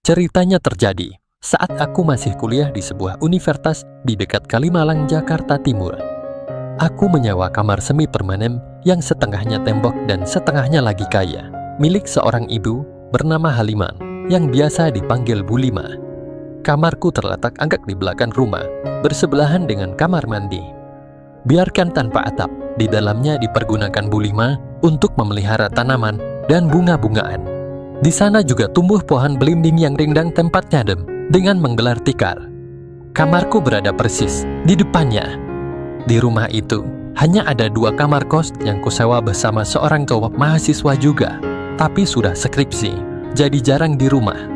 Ceritanya terjadi saat aku masih kuliah di sebuah universitas di dekat Kalimalang, Jakarta Timur. Aku menyewa kamar semi permanen yang setengahnya tembok dan setengahnya lagi kaya, milik seorang ibu bernama Haliman yang biasa dipanggil Bu Lima. Kamarku terletak agak di belakang rumah, bersebelahan dengan kamar mandi. Biarkan tanpa atap, di dalamnya dipergunakan Bu Lima untuk memelihara tanaman dan bunga-bungaan. Di sana juga tumbuh pohon belimbing yang rindang tempatnya adem dengan menggelar tikar. Kamarku berada persis di depannya. Di rumah itu hanya ada 2 kamar kos yang kusewa bersama seorang cowok mahasiswa juga, tapi sudah skripsi, jadi jarang di rumah.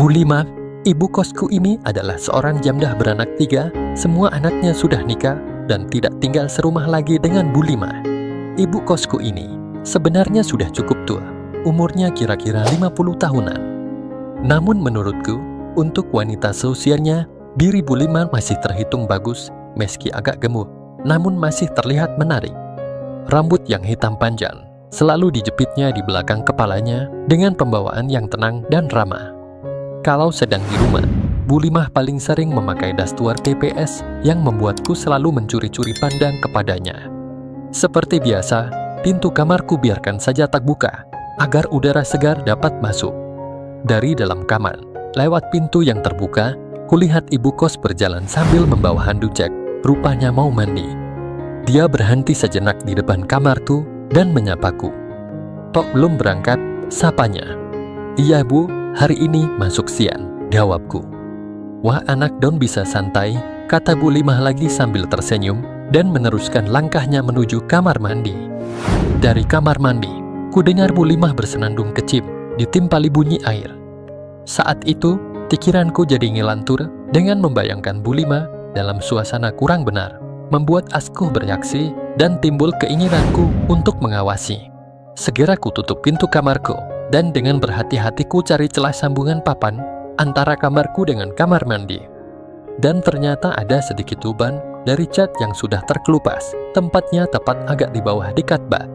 Bu Lima, ibu kosku ini adalah seorang jamdah beranak 3, semua anaknya sudah nikah dan tidak tinggal serumah lagi dengan Bu Lima. Ibu kosku ini sebenarnya sudah cukup tua, umurnya kira-kira 50 tahunan. Namun menurutku, untuk wanita seusianya, diri Bu Lima masih terhitung bagus, meski agak gemuk, namun masih terlihat menarik. Rambut yang hitam panjang selalu dijepitnya di belakang kepalanya dengan pembawaan yang tenang dan ramah. Kalau sedang di rumah, Bu Lima paling sering memakai daster TPS yang membuatku selalu mencuri-curi pandang kepadanya. Seperti biasa, pintu kamarku biarkan saja tak buka, agar udara segar dapat masuk. Dari dalam kamar, lewat pintu yang terbuka, kulihat ibu kos berjalan sambil membawa handuk cek, rupanya mau mandi. Dia berhenti sejenak di depan kamarku dan menyapaku. "Tok belum berangkat?" sapanya. "Iya Bu, hari ini masuk siang," jawabku. "Wah anak don bisa santai," kata Bu Lima lagi sambil tersenyum dan meneruskan langkahnya menuju kamar mandi. Dari kamar mandi, ku dengar Bu Lima bersenandung kecil ditimpali bunyi air. Saat itu, pikiranku jadi ngelantur dengan membayangkan Bu Lima dalam suasana kurang benar, membuat asku bereaksi dan timbul keinginanku untuk mengawasi. Segera ku tutup pintu kamarku dan dengan berhati-hati ku cari celah sambungan papan antara kamarku dengan kamar mandi. Dan ternyata ada sedikit lubang dari cat yang sudah terkelupas, tempatnya tepat agak di bawah dekat bak.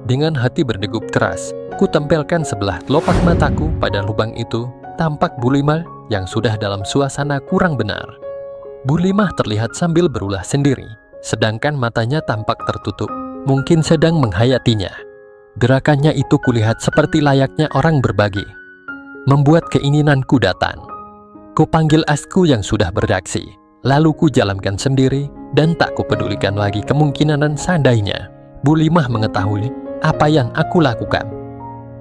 Dengan hati berdegup keras, ku tempelkan sebelah kelopak mataku pada lubang itu. Tampak Bu Lima yang sudah dalam suasana kurang benar. Bu Lima terlihat sambil berulah sendiri, sedangkan matanya tampak tertutup, mungkin sedang menghayatinya. Gerakannya itu kulihat seperti layaknya orang berbagi, membuat keinginanku datang. Ku panggil asku yang sudah bereaksi, lalu ku jalankan sendiri dan tak kupedulikan lagi kemungkinan seandainya Bu Lima mengetahui apa yang aku lakukan.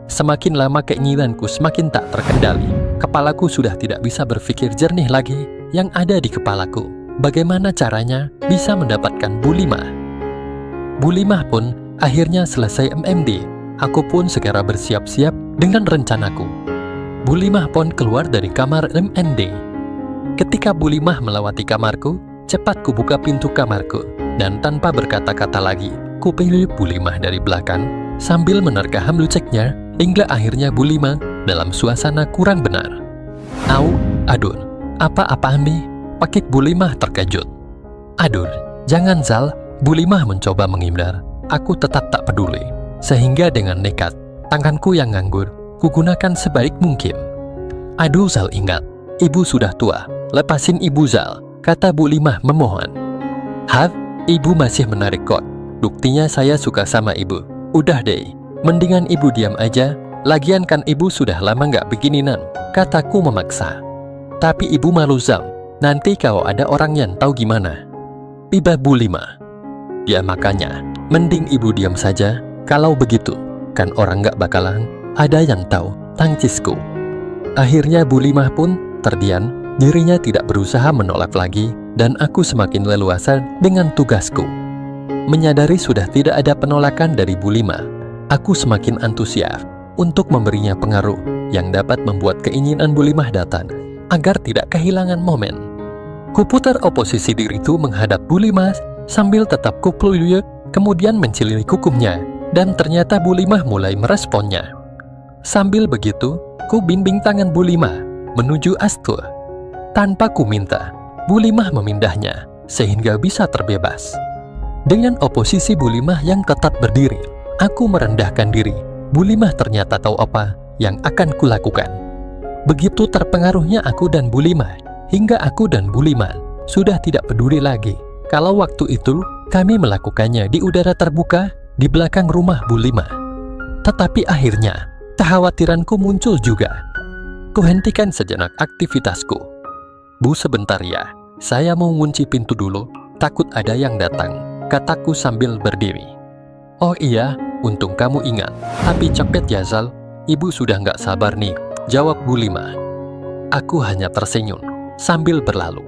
Semakin lama keinginanku semakin tak terkendali. Kepalaku sudah tidak bisa berpikir jernih lagi. Yang ada di kepalaku, bagaimana caranya bisa mendapatkan Bu Lima. Bu Lima pun akhirnya selesai MMD. Aku pun segera bersiap-siap dengan rencanaku. Bu Lima pun keluar dari kamar MND. Ketika Bu Lima melewati kamarku, cepat ku buka pintu kamarku. Dan tanpa berkata-kata lagi, ku pilih Bu Lima dari belakang sambil menerka hamluceknya hingga akhirnya Bu Lima dalam suasana kurang benar. "Au, aduh, apa-apaan nih?" pakik Bu Lima terkejut. "Aduh, jangan Zal," Bu Lima mencoba menghindar. Aku tetap tak peduli, sehingga dengan nekat, tanganku yang nganggur, kugunakan sebaik mungkin. "Aduh Zal, ingat, ibu sudah tua, lepasin ibu Zal," kata Bu Lima memohon. "Hah, ibu masih menarik kok, buktinya saya suka sama ibu. Udah deh, mendingan ibu diam aja, lagian kan ibu sudah lama nggak begininan," kataku memaksa. "Tapi ibu malu Zal, nanti kalau ada orang yang tahu gimana?" Tiba Bu Lima. "Ya makanya, mending ibu diam saja, kalau begitu, kan orang nggak bakalan ada yang tahu tangcisku." Akhirnya Bu Lima pun terdiam, dirinya tidak berusaha menolak lagi, dan aku semakin leluasa dengan tugasku. Menyadari sudah tidak ada penolakan dari Bu Lima, aku semakin antusias untuk memberinya pengaruh yang dapat membuat keinginan Bu Lima datang, agar tidak kehilangan momen. Kuputar oposisi diriku menghadap Bu Lima sambil tetap kupluyuk, kemudian menciliri kukumnya, dan ternyata Bu Lima mulai meresponnya. Sambil begitu, ku bimbing tangan Bu Lima menuju astur. Tanpa ku minta, Bu Lima memindahnya sehingga bisa terbebas. Dengan oposisi Bu Lima yang ketat berdiri, aku merendahkan diri. Bu Lima ternyata tahu apa yang akan kulakukan. Begitu terpengaruhnya aku dan Bu Lima, hingga aku dan Bu Lima sudah tidak peduli lagi kalau waktu itu kami melakukannya di udara terbuka di belakang rumah Bu Lima. Tetapi akhirnya kekhawatiranku muncul juga. Kuhentikan sejenak aktivitasku. Bu, sebentar ya, saya mau ngunci pintu dulu, takut ada yang datang, kataku sambil berdiri. Oh iya, untung kamu ingat, tapi cepet ya Zal, ibu sudah nggak sabar nih, jawab Bu Lima. Aku hanya tersenyum sambil berlalu.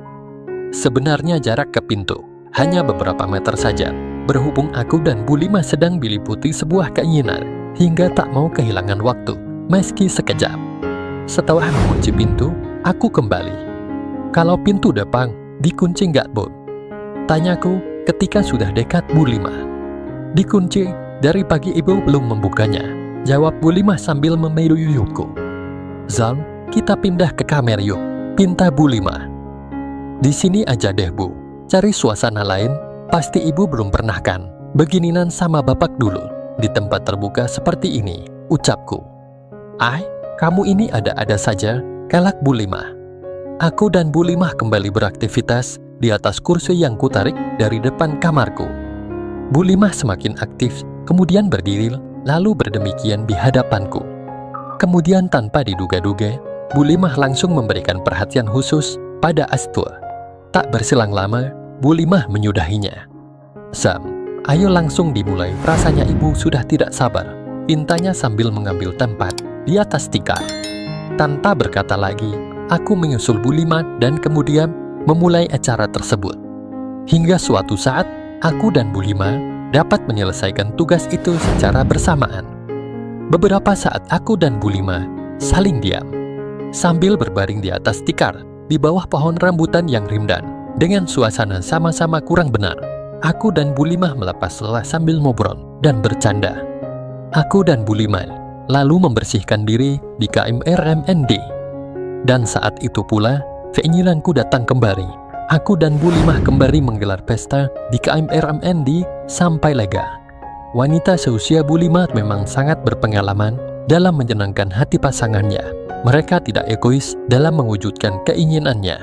Sebenarnya jarak ke pintu hanya beberapa meter saja, berhubung aku dan Bu Lima sedang diliputi sebuah keinginan hingga tak mau kehilangan waktu, meski sekejap. Setelah mengunci pintu, aku kembali. Kalau pintu depan dikunci nggak, Bu? Tanyaku ketika sudah dekat Bu Lima. Dikunci, dari pagi ibu belum membukanya, jawab Bu Lima sambil memeluyuku. Zal, kita pindah ke kamar yuk, pinta Bu Lima. Di sini aja deh Bu, cari suasana lain, pasti ibu belum pernah kan begininan sama bapak dulu, di tempat terbuka seperti ini, ucapku. Kamu ini ada-ada saja, kelak Bu Lima. Aku dan Bu Lima kembali beraktivitas di atas kursi yang kutarik dari depan kamarku. Bu Lima semakin aktif, kemudian berdiri, lalu berdemikian di hadapanku. Kemudian tanpa diduga-duga, Bu Lima langsung memberikan perhatian khusus pada Astur. Tak berselang lama, Bu Lima menyudahinya. Sam, ayo langsung dimulai, rasanya ibu sudah tidak sabar, pintanya sambil mengambil tempat di atas tikar. Tanpa berkata lagi, aku menyusul Bu Lima dan kemudian memulai acara tersebut. Hingga suatu saat, aku dan Bu Lima dapat menyelesaikan tugas itu secara bersamaan. Beberapa saat aku dan Bu Lima saling diam, sambil berbaring di atas tikar, di bawah pohon rambutan yang rindang. Dengan suasana sama-sama kurang benar, aku dan Bu Lima melepas lelah sambil ngobrol dan bercanda. Aku dan Bu Lima lalu membersihkan diri di KMRMND. Dan saat itu pula, keinginanku datang kembali. Aku dan Bu Lima kembali menggelar pesta di KMRMND sampai lega. Wanita seusia Bu Lima memang sangat berpengalaman dalam menyenangkan hati pasangannya. Mereka tidak egois dalam mewujudkan keinginannya.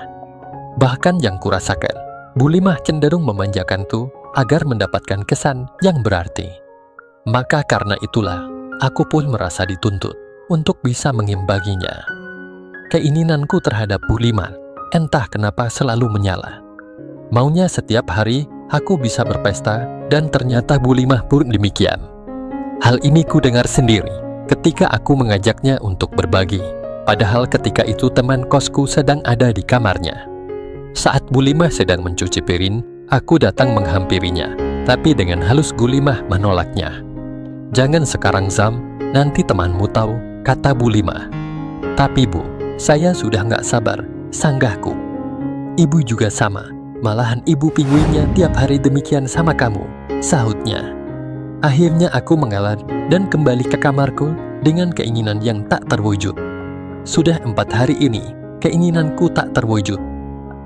Bahkan yang kurasakan, Bu Lima cenderung memanjakanku agar mendapatkan kesan yang berarti. Maka karena itulah, aku pun merasa dituntut untuk bisa mengimbanginya. Keinginanku terhadap Bu Lima entah kenapa selalu menyala. Maunya setiap hari aku bisa berpesta, dan ternyata Bu Lima pun demikian. Hal ini ku dengar sendiri ketika aku mengajaknya untuk berbagi. Padahal ketika itu teman kosku sedang ada di kamarnya. Saat Bu Lima sedang mencuci piring, aku datang menghampirinya, tapi dengan halus Bu Lima menolaknya. Jangan sekarang Zam, nanti temanmu tahu, kata Bu Lima. Tapi Bu, saya sudah nggak sabar, sanggahku. Ibu juga sama, malahan ibu pinguinnya tiap hari demikian sama kamu, sahutnya. Akhirnya aku mengalah dan kembali ke kamarku dengan keinginan yang tak terwujud. Sudah 4 hari ini, keinginanku tak terwujud.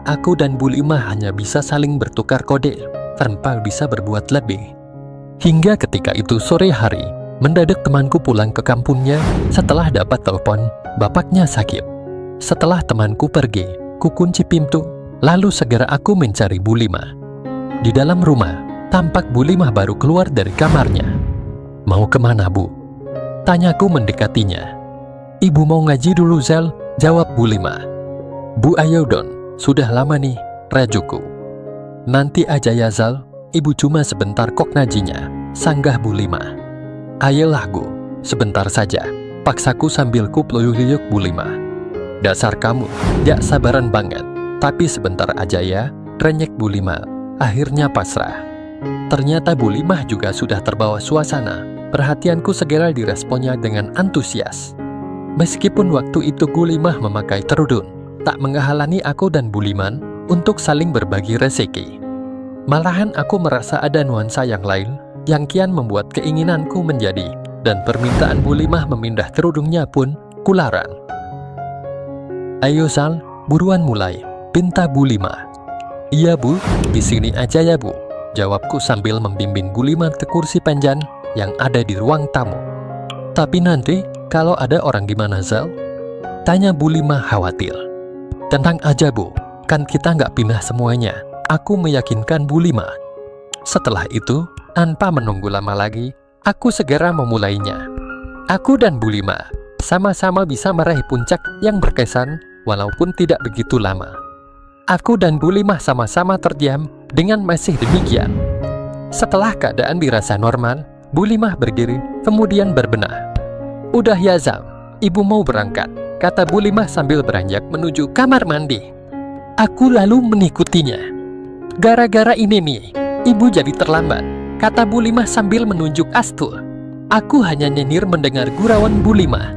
Aku dan Bu Lima hanya bisa saling bertukar kode, tanpa bisa berbuat lebih. Hingga ketika itu sore hari, mendadak temanku pulang ke kampungnya setelah dapat telepon bapaknya sakit. Setelah temanku pergi, ku kunci pintu, lalu segera aku mencari Bu Lima. Di dalam rumah, tampak Bu Lima baru keluar dari kamarnya. Mau kemana, Bu? Tanyaku mendekatinya. Ibu mau ngaji dulu, Zal, jawab Bu Lima. Bu, ayo Don, sudah lama nih, rajuku. Nanti aja ya Zal, ibu cuma sebentar kok ngajinya, sanggah Bu Lima. Ayolah Bu, sebentar saja, paksaku sambil ku peluyuh-luyuh Bu Lima. Dasar kamu, gak sabaran banget, tapi sebentar aja ya, renyek Bu Lima. Akhirnya pasrah. Ternyata Bu Lima juga sudah terbawa suasana. Perhatianku segera diresponnya dengan antusias. Meskipun waktu itu Bu Lima memakai kerudung, tak menghalangi aku dan Bu Liman untuk saling berbagi rezeki. Malahan aku merasa ada nuansa yang lain yang kian membuat keinginanku menjadi, dan permintaan Bu Lima memindah kerudungnya pun kularang. Ayo Sal, buruan mulai, pinta Bu Lima. Iya Bu, di sini aja ya Bu, jawabku sambil membimbing Bu Lima ke kursi panjang yang ada di ruang tamu. Tapi nanti kalau ada orang gimana Zal? Tanya Bu Lima khawatir. Tenang aja Bu, kan kita nggak pindah semuanya. Aku meyakinkan Bu Lima. Setelah itu, tanpa menunggu lama lagi, aku segera memulainya. Aku dan Bu Lima sama-sama bisa meraih puncak yang berkesan walaupun tidak begitu lama. Aku dan Bu Lima sama-sama terdiam dengan masih demikian. Setelah keadaan dirasa normal, Bu Lima berdiri kemudian berbenah. Udah ya Zal, ibu mau berangkat, kata Bu Lima sambil beranjak menuju kamar mandi. Aku lalu mengikutinya. Gara-gara ini nih, ibu jadi terlambat, kata Bu Lima sambil menunjuk Astul. Aku hanya nyenir mendengar gurauan Bu Lima.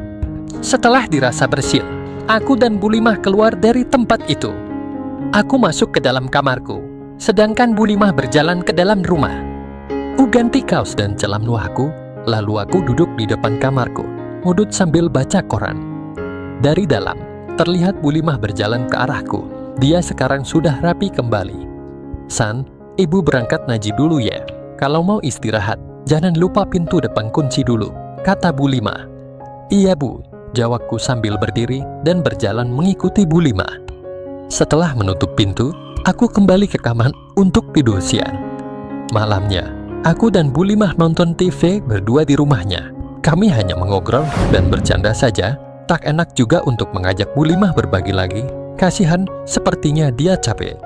Setelah dirasa bersin, aku dan Bu Lima keluar dari tempat itu. Aku masuk ke dalam kamarku, sedangkan Bu Lima berjalan ke dalam rumah. Ku ganti kaos dan celam nuahku, lalu aku duduk di depan kamarku, ngudut sambil baca koran. Dari dalam, terlihat Bu Lima berjalan ke arahku. Dia sekarang sudah rapi kembali. San, ibu berangkat ngaji dulu ya. Kalau mau istirahat, jangan lupa pintu depan kunci dulu, kata Bu Lima. Iya Bu, jawabku sambil berdiri dan berjalan mengikuti Bu Lima. Setelah menutup pintu, aku kembali ke kamar untuk tidur siang. Malamnya, aku dan Bu Lima nonton TV berdua di rumahnya. Kami hanya mengobrol dan bercanda saja. Tak enak juga untuk mengajak Bu Lima berbagi lagi. Kasihan, sepertinya dia capek.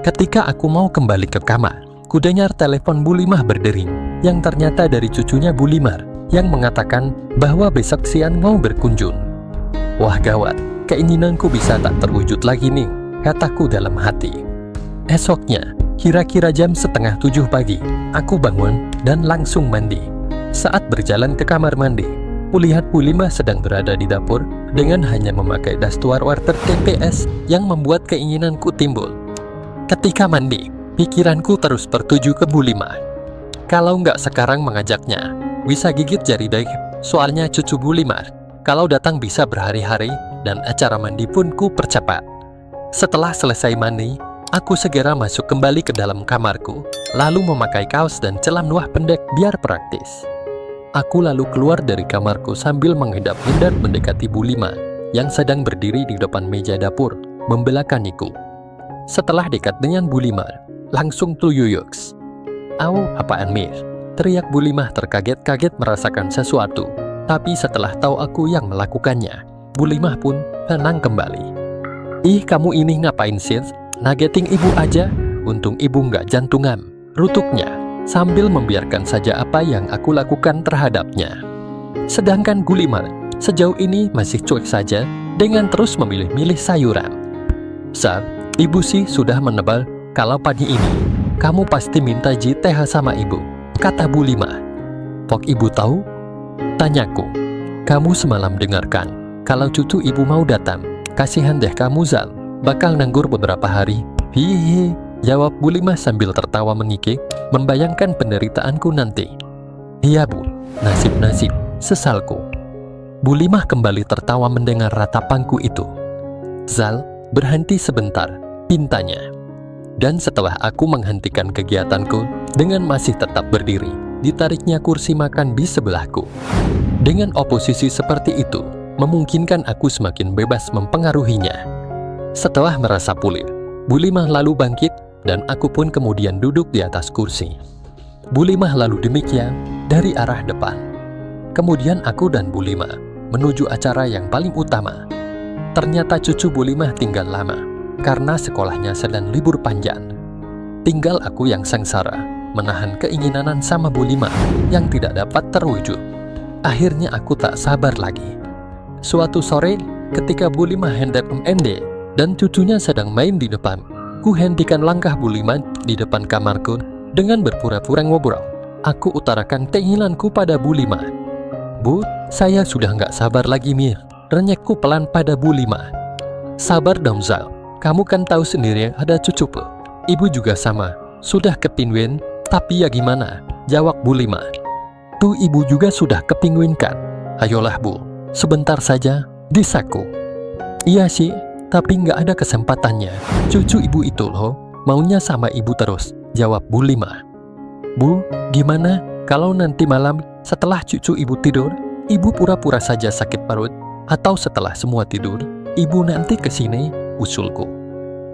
Ketika aku mau kembali ke kamar, ku dengar telepon Bu Lima berdering, yang ternyata dari cucunya Bu Lima, yang mengatakan bahwa besok siang mau berkunjung. Wah gawat, keinginanku bisa tak terwujud lagi nih, kataku dalam hati. Esoknya, kira-kira jam 6:30 pagi, aku bangun dan langsung mandi. Saat berjalan ke kamar mandi, kulihat Bu Lima sedang berada di dapur dengan hanya memakai dastuar water TPS yang membuat keinginanku timbul. Ketika mandi, pikiranku terus tertuju ke Bu Lima. Kalau nggak sekarang mengajaknya, bisa gigit jari daik, soalnya cucu Bu Lima. Kalau datang bisa berhari-hari dan acara mandi pun ku percepat. Setelah selesai mandi, aku segera masuk kembali ke dalam kamarku, lalu memakai kaos dan celam nuah pendek biar praktis. Aku lalu keluar dari kamarku sambil menghindap-hindap mendekati Bu Lima yang sedang berdiri di depan meja dapur, membelakangiku. Setelah dekat dengan Bu Lima, langsung tuyuyuks. Au, apaan Mir? Teriak Bu Lima terkaget-kaget merasakan sesuatu. Tapi setelah tahu aku yang melakukannya, Bu Lima pun tenang kembali. Ih, kamu ini ngapain sih? Nageting ibu aja? Untung ibu nggak jantungan, rutuknya, sambil membiarkan saja apa yang aku lakukan terhadapnya. Sedangkan Bu Lima sejauh ini masih cuek saja dengan terus memilih-milih sayuran. Saat ibu sih sudah menebal kalau pagi ini kamu pasti minta JTH sama ibu, kata Bu Lima. Pok ibu tahu? Tanyaku. Kamu semalam dengarkan kalau cucu ibu mau datang. Kasihan deh kamu Zal, bakal nganggur beberapa hari. Hihihi, jawab Bu Lima sambil tertawa mengikik, membayangkan penderitaanku nanti. Iya Bu, nasib-nasib, sesalku. Bu Lima kembali tertawa mendengar ratapanku itu. Zal, berhenti sebentar, pintanya. Dan setelah aku menghentikan kegiatanku dengan masih tetap berdiri, ditariknya kursi makan di sebelahku. Dengan oposisi seperti itu, memungkinkan aku semakin bebas mempengaruhinya. Setelah merasa pulih, Bu Lima lalu bangkit dan aku pun kemudian duduk di atas kursi. Bu Lima lalu demikian dari arah depan. Kemudian aku dan Bu Lima menuju acara yang paling utama. Ternyata cucu Bu Lima tinggal lama karena sekolahnya sedang libur panjang. Tinggal aku yang sengsara menahan keinginan sama Bu Lima yang tidak dapat terwujud. Akhirnya aku tak sabar lagi. Suatu sore, ketika Bu Lima hendak MND dan cucunya sedang main di depan, ku hentikan langkah Bu Lima di depan kamarku dengan berpura-pura ngobrol. Aku utarakan keinginanku pada Bu Lima. Bu, saya sudah nggak sabar lagi Mir, renyekku pelan pada Bu Lima. Sabar dong Zal, kamu kan tahu sendiri ada cucuku. Ibu juga sama, sudah kepingin, tapi ya gimana, jawab Bu Lima. Tuh ibu juga sudah kepingin kan? Ayolah Bu, sebentar saja, desaku. Iya sih, tapi nggak ada kesempatannya. Cucu ibu itu loh, maunya sama ibu terus, jawab Bu Lima. Bu, gimana kalau nanti malam setelah cucu ibu tidur, ibu pura-pura saja sakit perut? Atau setelah semua tidur, ibu nanti kesini, usulku.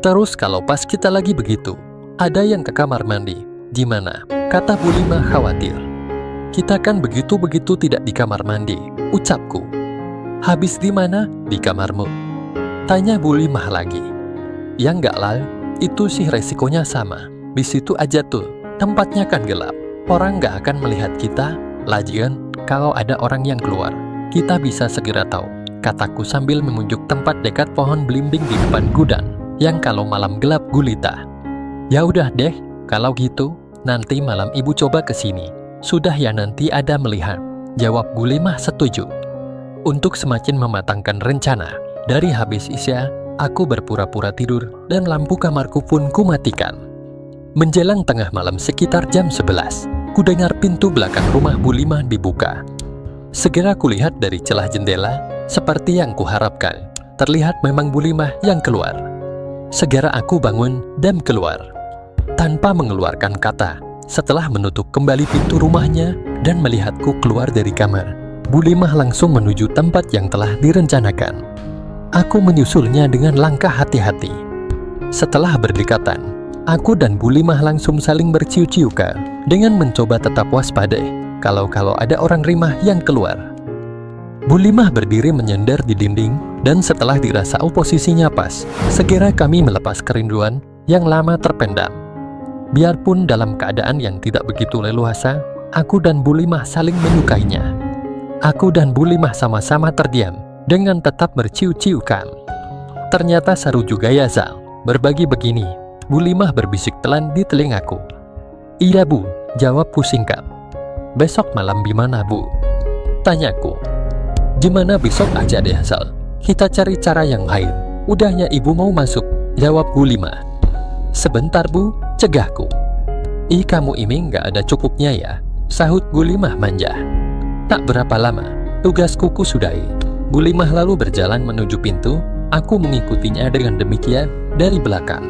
Terus kalau pas kita lagi begitu, ada yang ke kamar mandi. Gimana? Kata Bu Lima khawatir. Kita kan begitu-begitu tidak di kamar mandi, ucapku. Habis di mana? Di kamarmu. Tanya Bu Lima lagi. Ya enggak lah, itu sih resikonya sama. Di situ aja tuh, tempatnya kan gelap. Orang nggak akan melihat kita. Lagian, kalau ada orang yang keluar, kita bisa segera tahu, kataku sambil menunjuk tempat dekat pohon belimbing di depan gudang, yang kalau malam gelap gulita. Ya udah deh, kalau gitu, nanti malam ibu coba ke sini. Sudah ya nanti ada melihat, jawab Bu Lima setuju. Untuk semakin mematangkan rencana, dari habis isya, aku berpura-pura tidur dan lampu kamarku pun kumatikan. Menjelang tengah malam sekitar jam 11, kudengar pintu belakang rumah Bu Lima dibuka. Segera kulihat dari celah jendela, seperti yang kuharapkan, terlihat memang Bu Lima yang keluar. Segera aku bangun dan keluar. Tanpa mengeluarkan kata, setelah menutup kembali pintu rumahnya dan melihatku keluar dari kamar, Bu Lima langsung menuju tempat yang telah direncanakan. Aku menyusulnya dengan langkah hati-hati. Setelah berdekatan, aku dan Bu Lima langsung saling berciu-ciukan dengan mencoba tetap waspada kalau ada orang rimah yang keluar. Bu Lima berdiri menyender di dinding dan setelah dirasa posisinya pas, segera kami melepas kerinduan yang lama terpendam. Biarpun dalam keadaan yang tidak begitu leluasa, aku dan Bu Lima saling menyukainya. Aku dan Bu Lima sama-sama terdiam dengan tetap berciu-ciukan. Ternyata seru juga ya Zal, berbagi begini. Bu Lima berbisik telan di telingaku. Iya Bu, jawabku singkat. Besok malam gimana Bu? Tanyaku. Gimana besok aja deh Zal, kita cari cara yang lain. Udahnya ibu mau masuk, jawab Bu Lima. Sebentar Bu, cegahku. Ih kamu ini nggak ada cukupnya ya, sahut Bu Lima manja. Tak berapa lama, tugasku kusudahi. Bu Lima lalu berjalan menuju pintu, aku mengikutinya dengan demikian dari belakang.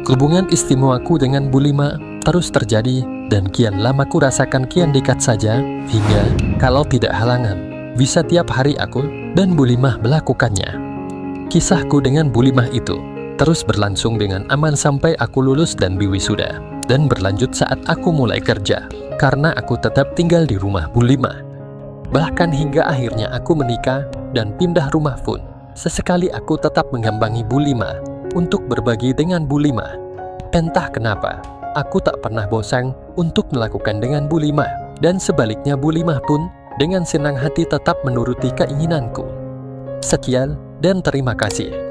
Hubungan istimewaku dengan Bu Lima terus terjadi dan kian lama ku rasakan kian dekat saja, hingga kalau tidak halangan, bisa tiap hari aku dan Bu Lima melakukannya. Kisahku dengan Bu Lima itu terus berlangsung dengan aman sampai aku lulus dan wisuda, dan berlanjut saat aku mulai kerja, karena aku tetap tinggal di rumah Bu Lima. Bahkan hingga akhirnya aku menikah dan pindah rumah pun, sesekali aku tetap menggambangi Bu Lima untuk berbagi dengan Bu Lima. Entah kenapa, aku tak pernah bosan untuk melakukan dengan Bu Lima, dan sebaliknya Bu Lima pun dengan senang hati tetap menuruti keinginanku. Sekian dan terima kasih.